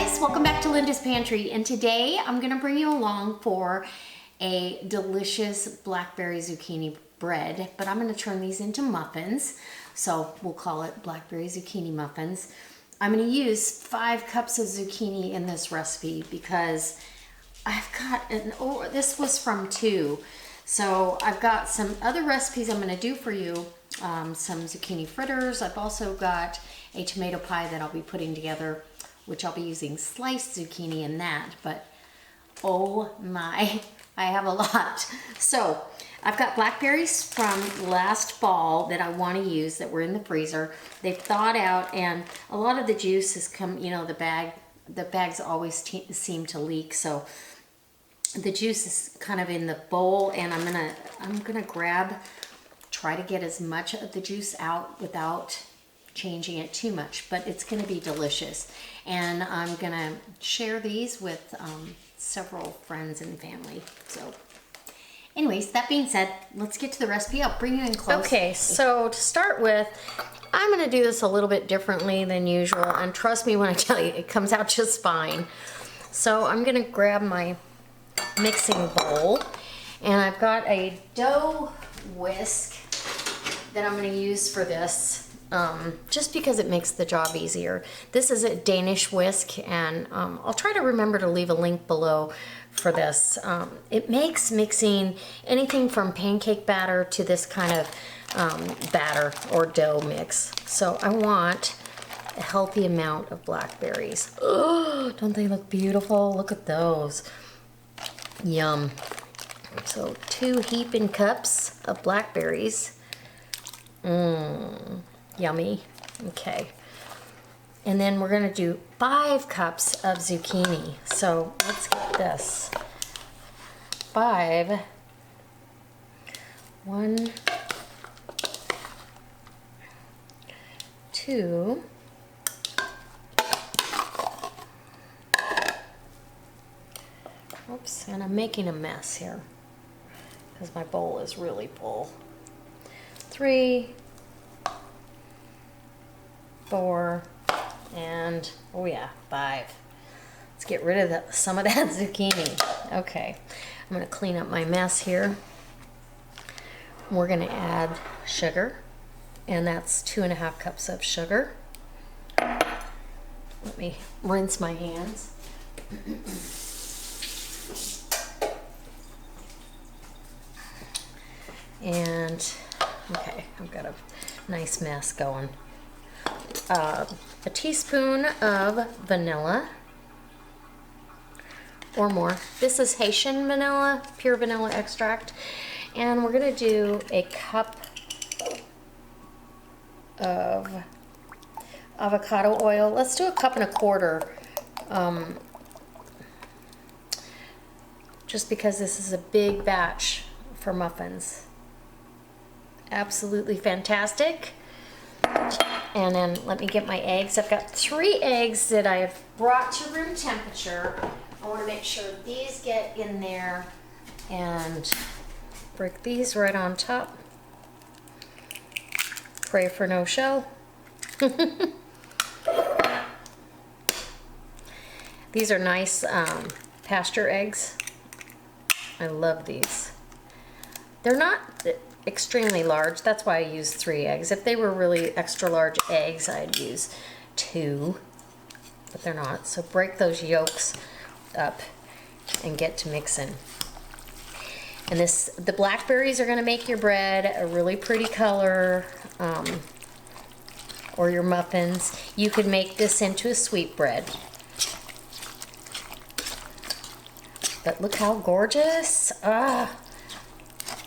guys, welcome back to Linda's Pantry, and today I'm going to bring you along for a delicious blackberry zucchini bread, but I'm going to turn these into muffins, so we'll call it blackberry zucchini muffins. I'm going to use 5 cups of zucchini in this recipe because I've got this was from 2, so I've got some other recipes I'm going to do for you. Some zucchini fritters. I've also got a tomato pie that I'll be putting together, which I'll be using sliced zucchini in that, but oh my, I have a lot. So I've got blackberries from last fall that I want to use that were in the freezer. They've thawed out and a lot of the juice has come, you know, the bags always seem to leak, so the juice is kind of in the bowl, and I'm gonna try to get as much of the juice out without changing it too much, but it's going to be delicious. And I'm going to share these with several friends and family. So anyways, that being said, let's get to the recipe. I'll bring you in close. Okay, so to start with, I'm going to do this a little bit differently than usual, and trust me when I tell you, it comes out just fine. So I'm going to grab my mixing bowl, and I've got a dough whisk that I'm going to use for this. Just because it makes the job easier. This is a Danish whisk, and I'll try to remember to leave a link below for this. It makes mixing anything from pancake batter to this kind of batter or dough mix. So I want a healthy amount of blackberries. Oh, don't they look beautiful? Look at those. Yum. So 2 heaping cups of blackberries. Yummy. Okay. And then we're going to do 5 cups of zucchini. So let's get this. 5. 1, 2. Oops, and I'm making a mess here because my bowl is really full. 3, 4, and oh yeah, 5. Let's get rid of some of that zucchini. Okay, I'm going to clean up my mess here. We're going to add sugar, and that's 2.5 cups of sugar. Let me rinse my hands. And okay, I've got a nice mess going. A teaspoon of vanilla or more. This is Haitian vanilla, pure vanilla extract. And we're going to do a cup of avocado oil. Let's do a 1.25 cups. Just because this is a big batch for muffins. Absolutely fantastic. And then let me get my eggs. I've got 3 eggs that I've brought to room temperature. I want to make sure these get in there and break these right on top. Pray for no shell. These are nice pasture eggs. I love these. They're not extremely large, that's why I use 3 eggs. If they were really extra large eggs, I'd use 2, but they're not. So break those yolks up and get to mixing. And the blackberries are going to make your bread a really pretty color, or your muffins. You could make this into a sweet bread. But look how gorgeous.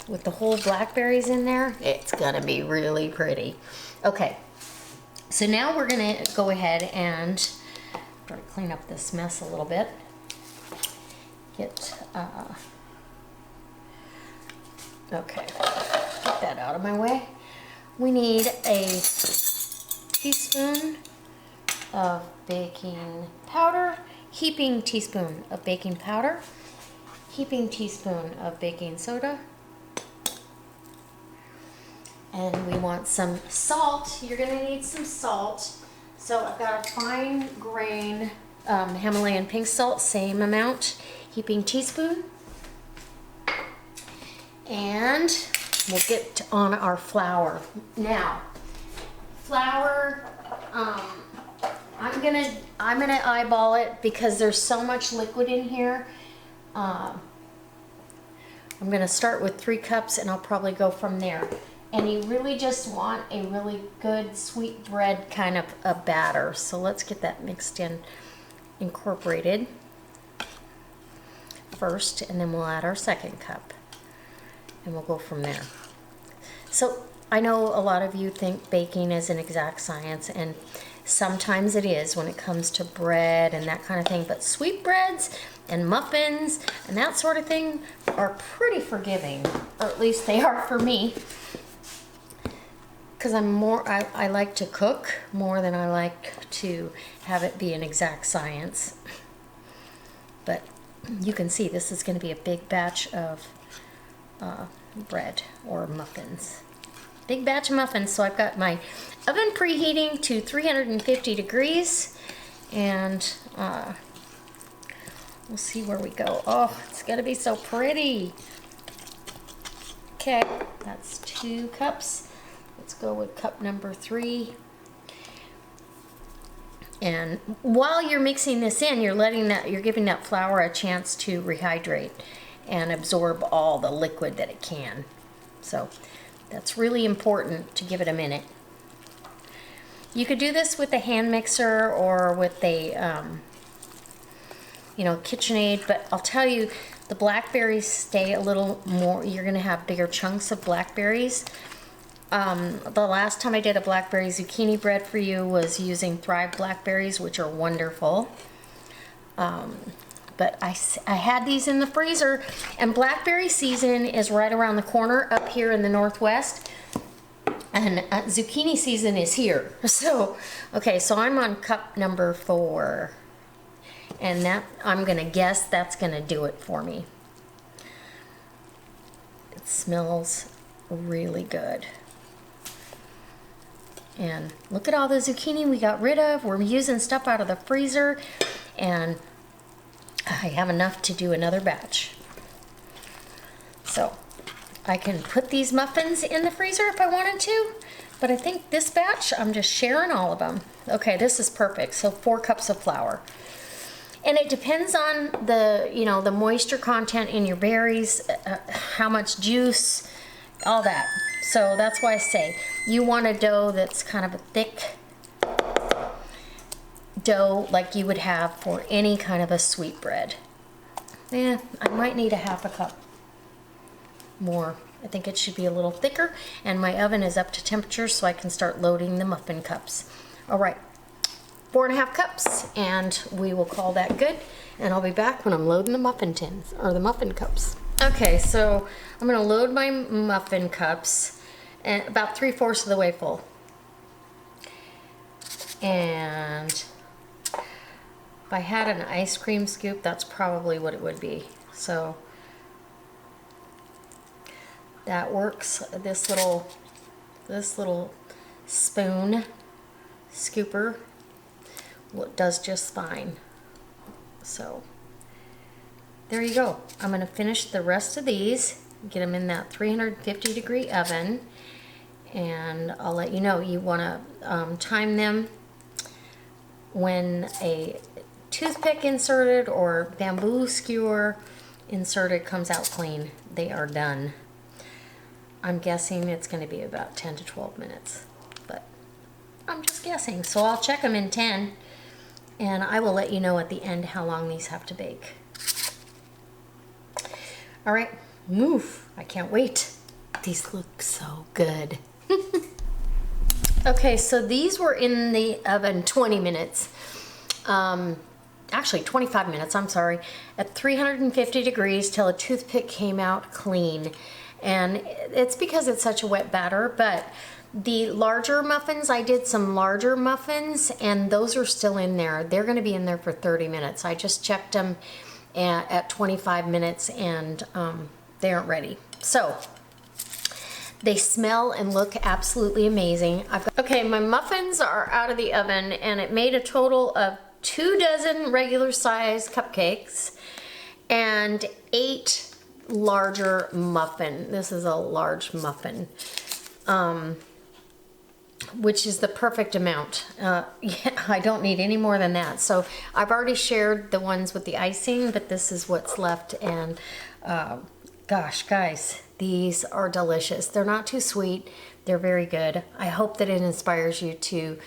With the whole blackberries in there, it's gonna be really pretty. Okay, so now we're gonna go ahead and try to clean up this mess a little bit. Okay, get that out of my way. We need a teaspoon of baking powder, heaping teaspoon of baking powder, heaping teaspoon of baking soda, and we want some salt. You're gonna need some salt. So I've got a fine grain Himalayan pink salt, same amount, heaping teaspoon. And we'll get on our flour. Now, flour, I'm gonna eyeball it because there's so much liquid in here. I'm gonna start with 3 cups and I'll probably go from there. And you really just want a really good sweet bread kind of a batter. So let's get that mixed in, incorporated first, and then we'll add our 2nd cup. And we'll go from there. So I know a lot of you think baking is an exact science, and sometimes it is when it comes to bread and that kind of thing, but sweetbreads and muffins and that sort of thing are pretty forgiving, or at least they are for me, because I like to cook more than I like to have it be an exact science. But you can see this is going to be a big batch of bread or muffins. Big batch of muffins. So I've got my oven preheating to 350 degrees, and we'll see where we go. Oh, it's gonna be so pretty. Okay, that's 2 cups. Let's go with cup number 3. And while you're mixing this in, you're giving that flour a chance to rehydrate and absorb all the liquid that it can. So that's really important to give it a minute. You could do this with a hand mixer or with a, KitchenAid, but I'll tell you, the blackberries stay a little more, you're gonna have bigger chunks of blackberries. The last time I did a blackberry zucchini bread for you was using Thrive blackberries, which are wonderful. But I had these in the freezer, and blackberry season is right around the corner up here in the Northwest, and zucchini season is here. So, okay, so I'm on cup number 4, and that, I'm gonna guess that's gonna do it for me. It smells really good. And look at all the zucchini we got rid of. We're using stuff out of the freezer, and I have enough to do another batch. So I can put these muffins in the freezer if I wanted to, but I think this batch, I'm just sharing all of them. Okay, this is perfect. So 4 cups of flour. And it depends on the moisture content in your berries, how much juice, all that. So that's why I say you want a dough that's kind of a thick dough like you would have for any kind of a sweet bread. Yeah, I might need a 1/2 cup more. I think it should be a little thicker, and my oven is up to temperature so I can start loading the muffin cups. All right, 4.5 cups, and we will call that good, and I'll be back when I'm loading the muffin tins, or the muffin cups. Okay, so I'm gonna load my muffin cups, and about 3/4 of the way full. And if I had an ice cream scoop, that's probably what it would be. So that works. This little spoon scooper does just fine. So there you go. I'm going to finish the rest of these, get them in that 350 degree oven, and I'll let you know. You want to time them when a toothpick inserted or bamboo skewer inserted comes out clean. They are done. I'm guessing it's going to be about 10 to 12 minutes, but I'm just guessing. So I'll check them in 10, and I will let you know at the end how long these have to bake. All right, move. I can't wait. These look so good. Okay, so these were in the oven 20 minutes. Actually 25 minutes, I'm sorry, at 350 degrees till a toothpick came out clean. And it's because it's such a wet batter, but the larger muffins, I did some larger muffins, and those are still in there. They're gonna be in there for 30 minutes. I just checked them at 25 minutes, and they aren't ready. So they smell and look absolutely amazing. Okay, my muffins are out of the oven, and it made a total of 2 dozen regular size cupcakes and 8 larger muffin. This is a large muffin, which is the perfect amount. Yeah, I don't need any more than that. So I've already shared the ones with the icing, but this is what's left. And gosh, guys, these are delicious. They're not too sweet. They're very good. I hope that it inspires you to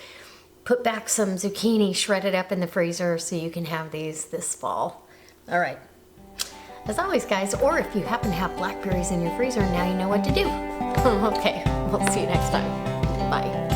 put back some zucchini shredded up in the freezer so you can have these this fall. All right. As always, guys, or if you happen to have blackberries in your freezer, now you know what to do. Okay, we'll see you next time. Bye.